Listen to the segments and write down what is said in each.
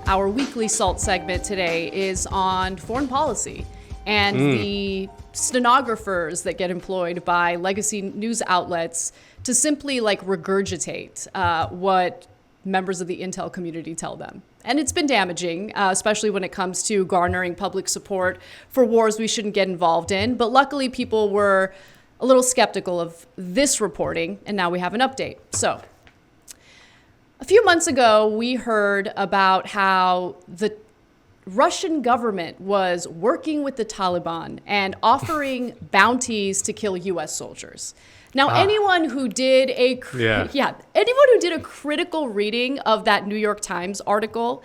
Our weekly SALT segment today is on foreign policy and the stenographers that get employed by legacy news outlets to simply regurgitate what members of the intel community tell them. And it's been damaging, especially when it comes to garnering public support for wars we shouldn't get involved in. But luckily, people were a little skeptical of this reporting, and now we have an update. So a few months ago, we heard about how the Russian government was working with the Taliban and offering bounties to kill U.S. soldiers. Now, anyone who did a critical reading of that New York Times article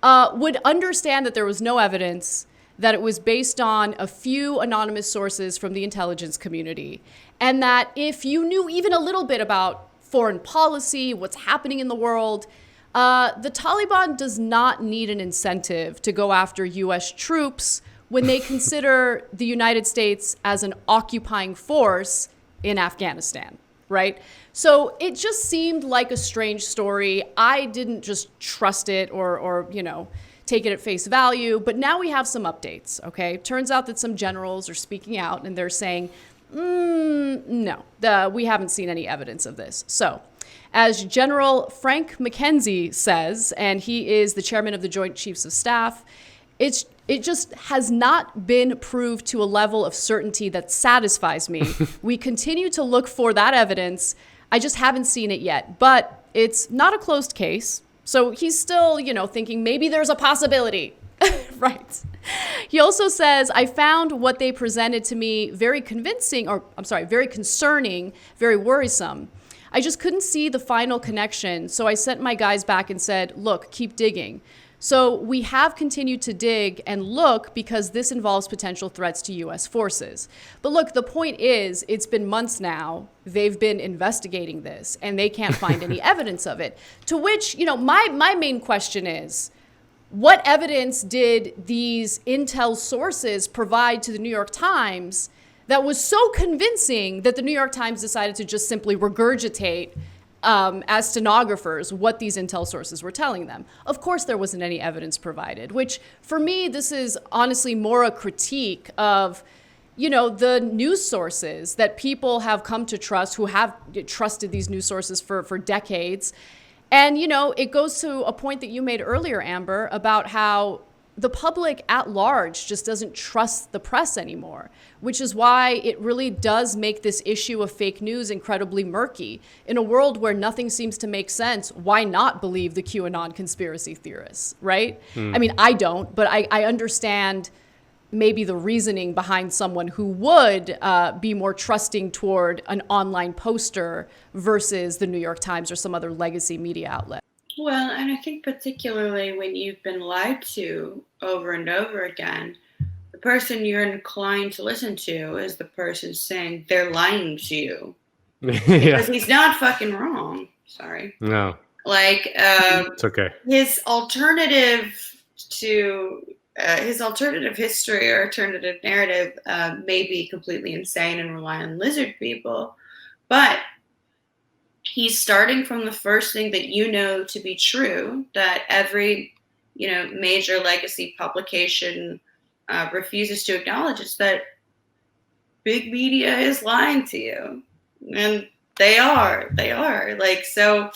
would understand that there was no evidence, that it was based on a few anonymous sources from the intelligence community, and that if you knew even a little bit about foreign policy, what's happening in the world, the Taliban does not need an incentive to go after U.S. troops when they consider the United States as an occupying force in Afghanistan, right? So it just seemed like a strange story. I didn't just trust it or take it at face value, but now we have some updates, okay? Turns out that some generals are speaking out and they're saying, no, we haven't seen any evidence of this. So as General Frank McKenzie says, and he is the chairman of the Joint Chiefs of Staff, it just has not been proved to a level of certainty that satisfies me. We continue to look for that evidence. I just haven't seen it yet, but it's not a closed case. So he's still, thinking maybe there's a possibility. Right. He also says, I found what they presented to me very concerning, very worrisome. I just couldn't see the final connection. So I sent my guys back and said, look, keep digging. So we have continued to dig and look because this involves potential threats to U.S. forces. But look, the point is, it's been months now. They've been investigating this and they can't find any evidence of it. To which, my main question is, what evidence did these intel sources provide to the New York Times that was so convincing that the New York Times decided to just simply regurgitate as stenographers what these intel sources were telling them? Of course, there wasn't any evidence provided, which for me, this is honestly more a critique of, the news sources that people have come to trust, who have trusted these news sources for decades. And, it goes to a point that you made earlier, Amber, about how the public at large just doesn't trust the press anymore, which is why it really does make this issue of fake news incredibly murky. In a world where nothing seems to make sense, why not believe the QAnon conspiracy theorists, right? I mean, I don't, but I understand maybe the reasoning behind someone who would be more trusting toward an online poster versus the New York Times or some other legacy media outlet. Well, and I think particularly when you've been lied to over and over again, the person you're inclined to listen to is the person saying they're lying to you. Because he's not fucking wrong. Sorry. No. It's okay. His alternative history or alternative narrative may be completely insane and rely on lizard people, but he's starting from the first thing that to be true, that every, major legacy publication refuses to acknowledge, is that big media is lying to you. And they are. So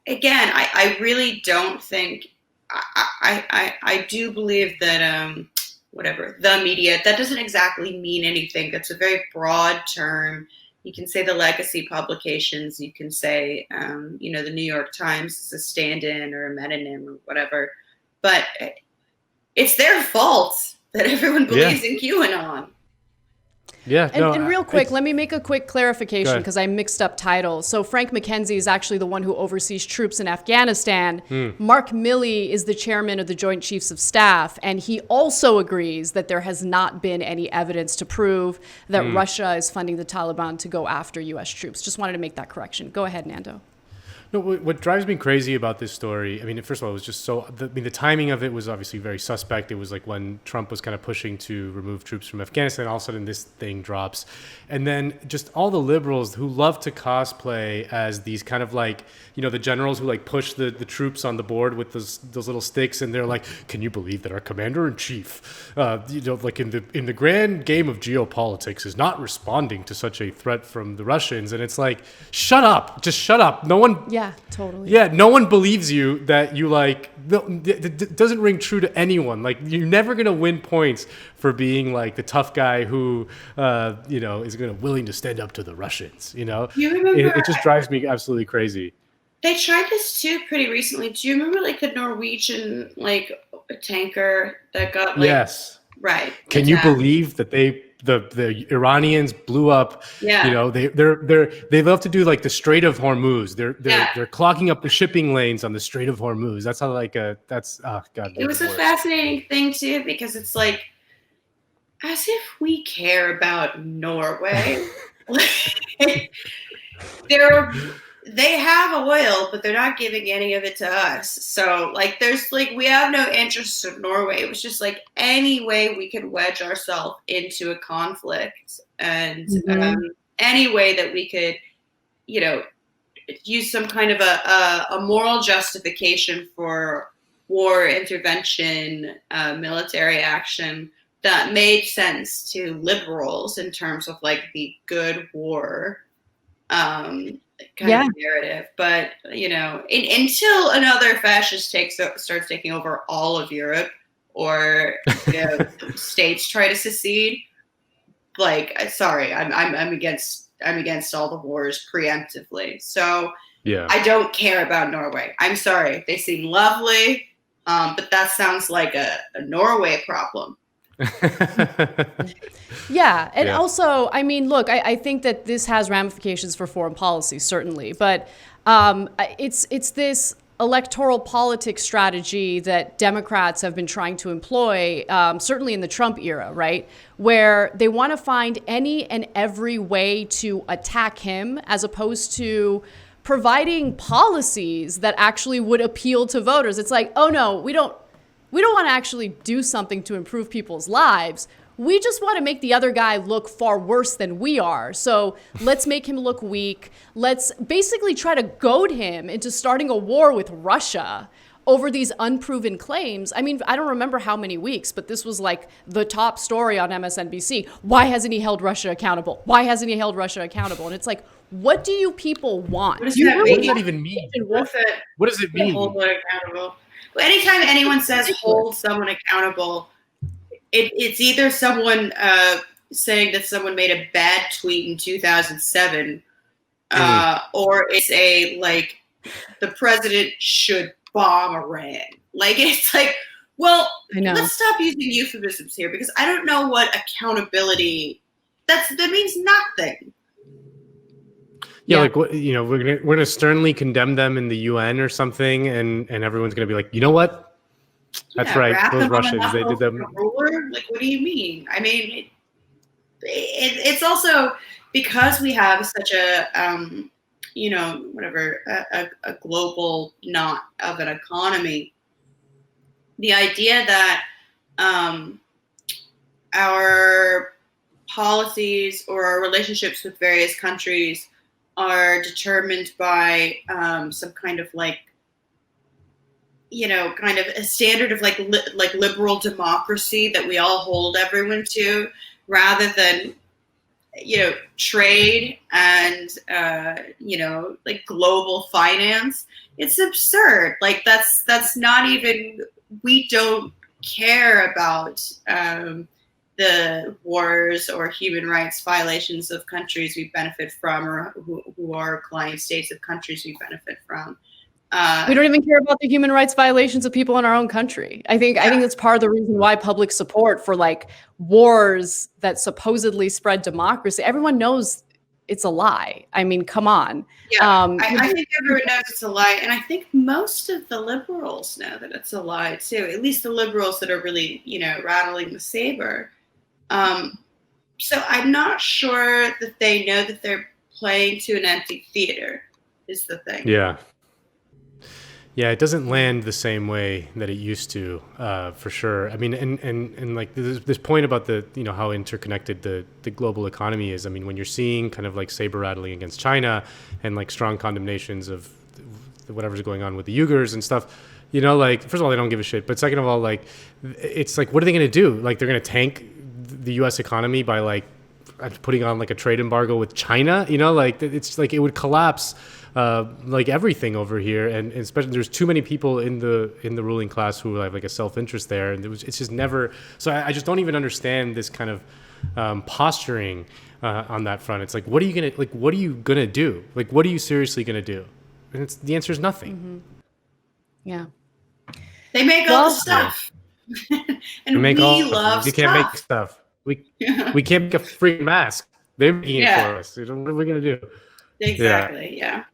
again, I really don't think, I do believe that, the media, that doesn't exactly mean anything. That's a very broad term. You can say the legacy publications, you can say, the New York Times is a stand-in or a metonym or whatever, but it's their fault that everyone believes in QAnon. Yeah. And real quick, let me make a quick clarification because I mixed up titles. So Frank McKenzie is actually the one who oversees troops in Afghanistan. Mark Milley is the chairman of the Joint Chiefs of Staff, and he also agrees that there has not been any evidence to prove that Russia is funding the Taliban to go after U.S. troops. Just wanted to make that correction. Go ahead, Nando. No, what drives me crazy about this story, I mean, first of all, it was just the timing of it was obviously very suspect. It was like when Trump was kind of pushing to remove troops from Afghanistan, all of a sudden this thing drops. And then just all the liberals who love to cosplay as these kind of like, the generals who like push the troops on the board with those little sticks. And they're like, can you believe that our commander in chief, like in the grand game of geopolitics is not responding to such a threat from the Russians? And it's like, shut up, just shut up. No one. Yeah, totally. Yeah, no one believes you that you like. It doesn't ring true to anyone. Like, you're never gonna win points for being like the tough guy who, is willing to stand up to the Russians. You remember? It just drives me absolutely crazy. They tried this too pretty recently. Do you remember like the Norwegian tanker that got yes, right? Can you believe that the Iranians blew up? Yeah. They love to do like the Strait of Hormuz. They're clogging up the shipping lanes on the Strait of Hormuz. That's how God. It was a fascinating thing too, because it's like as if we care about Norway. They have oil, but they're not giving any of it to us. So we have no interest in Norway. It was just like any way we could wedge ourselves into a conflict, and any way that we could, use some kind of a moral justification for war, intervention, military action that made sense to liberals in terms of like the good war kind of narrative. But until another fascist starts taking over all of Europe, or states try to secede, sorry, I'm against all the wars preemptively. So I don't care about Norway. I'm sorry, they seem lovely, but that sounds like a Norway problem. Yeah. And also, I mean, look, I think that this has ramifications for foreign policy, certainly. But it's this electoral politics strategy that Democrats have been trying to employ, certainly in the Trump era, right? Where they want to find any and every way to attack him, as opposed to providing policies that actually would appeal to voters. It's like, oh no, we don't want to actually do something to improve people's lives. We just want to make the other guy look far worse than we are. So let's make him look weak. Let's basically try to goad him into starting a war with Russia over these unproven claims. I mean, I don't remember how many weeks, but this was like the top story on MSNBC. Why hasn't he held Russia accountable? Why hasn't he held Russia accountable? And it's like, what do you people want? What does that even mean? What does it mean? Hold accountable. Anytime anyone says hold someone accountable, it's either someone saying that someone made a bad tweet in 2007, or it's the president should bomb Iran. It's like, well, let's stop using euphemisms here, because I don't know what accountability that means. Nothing. Yeah, we're gonna sternly condemn them in the UN or something, and everyone's gonna be like, you know what? That's right. Those Russians, they did them. What do you mean? I mean, it's also because we have such a a global knot of an economy. The idea that our policies or our relationships with various countries are determined by some kind of kind of a standard of liberal democracy that we all hold everyone to, rather than trade and global finance. It's absurd. That's not even. We don't care about the wars or human rights violations of countries we benefit from, or who are client states of countries we benefit from. We don't even care about the human rights violations of people in our own country. I think that's part of the reason why public support for wars that supposedly spread democracy, everyone knows it's a lie. I mean, come on. Yeah, I think everyone knows it's a lie. And I think most of the liberals know that it's a lie too, at least the liberals that are really, rattling the saber. So I'm not sure that they know that they're playing to an empty theater is the thing. Yeah. Yeah, it doesn't land the same way that it used to, for sure. I mean, and like this point about the, how interconnected the global economy is. I mean, when you're seeing kind of like saber rattling against China and like strong condemnations of whatever's going on with the Uyghurs and stuff, like, first of all, they don't give a shit. But second of all, like, it's like, what are they going to do? Like, they're going to tank the U.S. economy by like putting on like a trade embargo with China, like it's like it would collapse like everything over here, and especially there's too many people in the ruling class who have like a self-interest there, and it's just never. So I just don't even understand this kind of posturing on that front. It's like, what are you gonna do? Like, what are you seriously gonna do? And the answer is nothing. Mm-hmm. Yeah. They make all the stuff. And we love stuff. You can't make stuff. We can't make a freaking mask. They're making it for us. What are we gonna do? Exactly. Yeah.